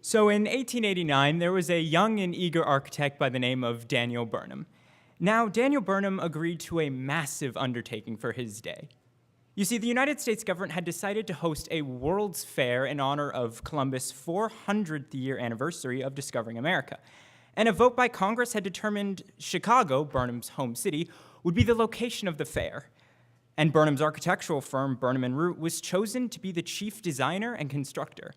So in 1889, there was a young and eager architect by the name of Daniel Burnham. Now, Daniel Burnham agreed to a massive undertaking for his day. You see, the United States government had decided to host a World's Fair in honor of Columbus' 400th year anniversary of discovering America. And a vote by Congress had determined Chicago, Burnham's home city, would be the location of the fair. And Burnham's architectural firm, Burnham and Root, was chosen to be the chief designer and constructor.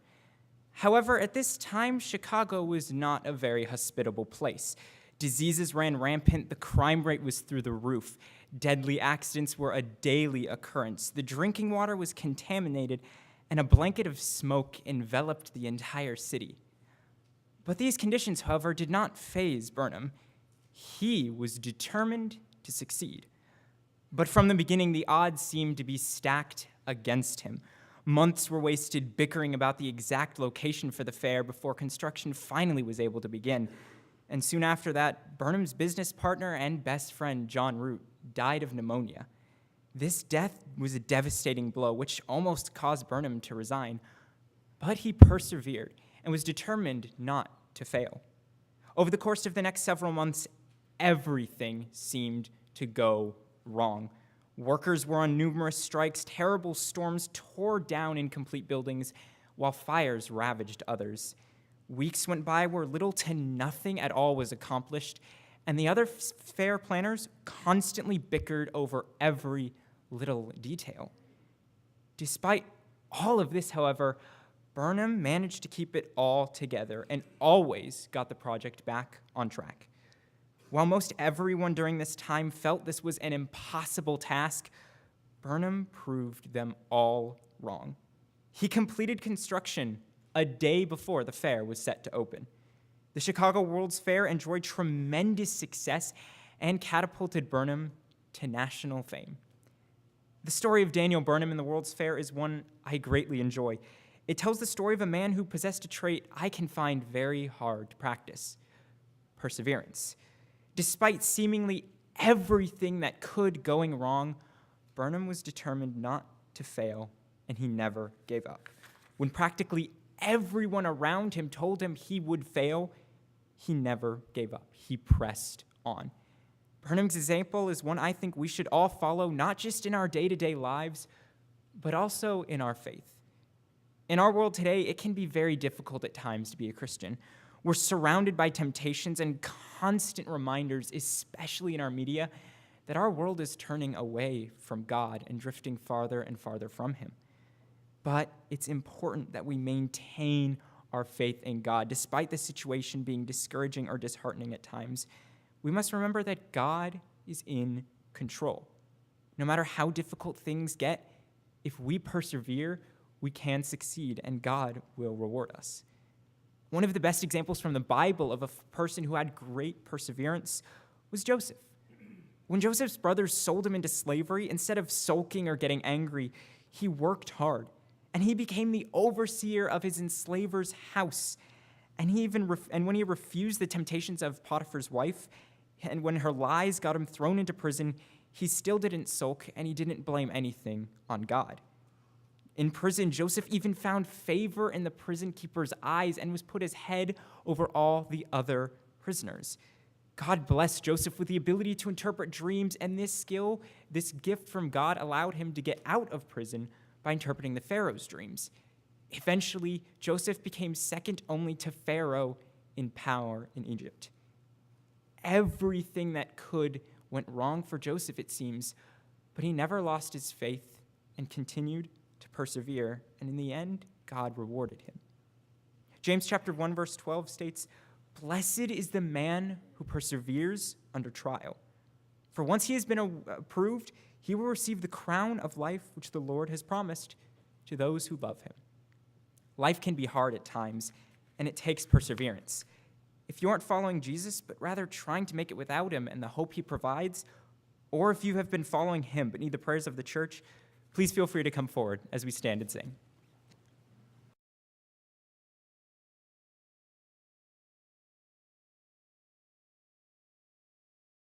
However, at this time, Chicago was not a very hospitable place. Diseases ran rampant, the crime rate was through the roof, deadly accidents were a daily occurrence, the drinking water was contaminated, and a blanket of smoke enveloped the entire city. But these conditions, however, did not faze Burnham. He was determined to succeed. But from the beginning, the odds seemed to be stacked against him. Months were wasted bickering about the exact location for the fair before construction finally was able to begin. And soon after that, Burnham's business partner and best friend, John Root, died of pneumonia. This death was a devastating blow, which almost caused Burnham to resign. But he persevered and was determined not to fail. Over the course of the next several months, everything seemed to go wrong. Workers were on numerous strikes, terrible storms tore down incomplete buildings, while fires ravaged others. Weeks went by where little to nothing at all was accomplished, and the other fair planners constantly bickered over every little detail. Despite all of this, however, Burnham managed to keep it all together and always got the project back on track. While most everyone during this time felt this was an impossible task, Burnham proved them all wrong. He completed construction a day before the fair was set to open. The Chicago World's Fair enjoyed tremendous success and catapulted Burnham to national fame. The story of Daniel Burnham in the World's Fair is one I greatly enjoy. It tells the story of a man who possessed a trait I can find very hard to practice: perseverance. Despite seemingly everything that could going wrong, Burnham was determined not to fail, and he never gave up. When practically everyone around him told him he would fail, he never gave up. He pressed on. Burnham's example is one I think we should all follow, not just in our day-to-day lives, but also in our faith. In our world today, it can be very difficult at times to be a Christian. We're surrounded by temptations and constant reminders, especially in our media, that our world is turning away from God and drifting farther and farther from Him. But it's important that we maintain our faith in God, despite the situation being discouraging or disheartening at times. We must remember that God is in control. No matter how difficult things get, if we persevere, we can succeed, and God will reward us. One of the best examples from the Bible of a person who had great perseverance was Joseph. When Joseph's brothers sold him into slavery, instead of sulking or getting angry, he worked hard, and he became the overseer of his enslaver's house. And when he refused the temptations of Potiphar's wife, and when her lies got him thrown into prison, he still didn't sulk, and he didn't blame anything on God. In prison, Joseph even found favor in the prison keeper's eyes and was put as head over all the other prisoners. God blessed Joseph with the ability to interpret dreams, and this skill, this gift from God, allowed him to get out of prison by interpreting the Pharaoh's dreams. Eventually, Joseph became second only to Pharaoh in power in Egypt. Everything that could went wrong for Joseph, it seems, but he never lost his faith and continued to persevere, and in the end, God rewarded him. James chapter 1, verse 12 states, "Blessed is the man who perseveres under trial. For once he has been approved, he will receive the crown of life which the Lord has promised to those who love him." Life can be hard at times, and it takes perseverance. If you aren't following Jesus, but rather trying to make it without him and the hope he provides, or if you have been following him but need the prayers of the church, please feel free to come forward as we stand and sing.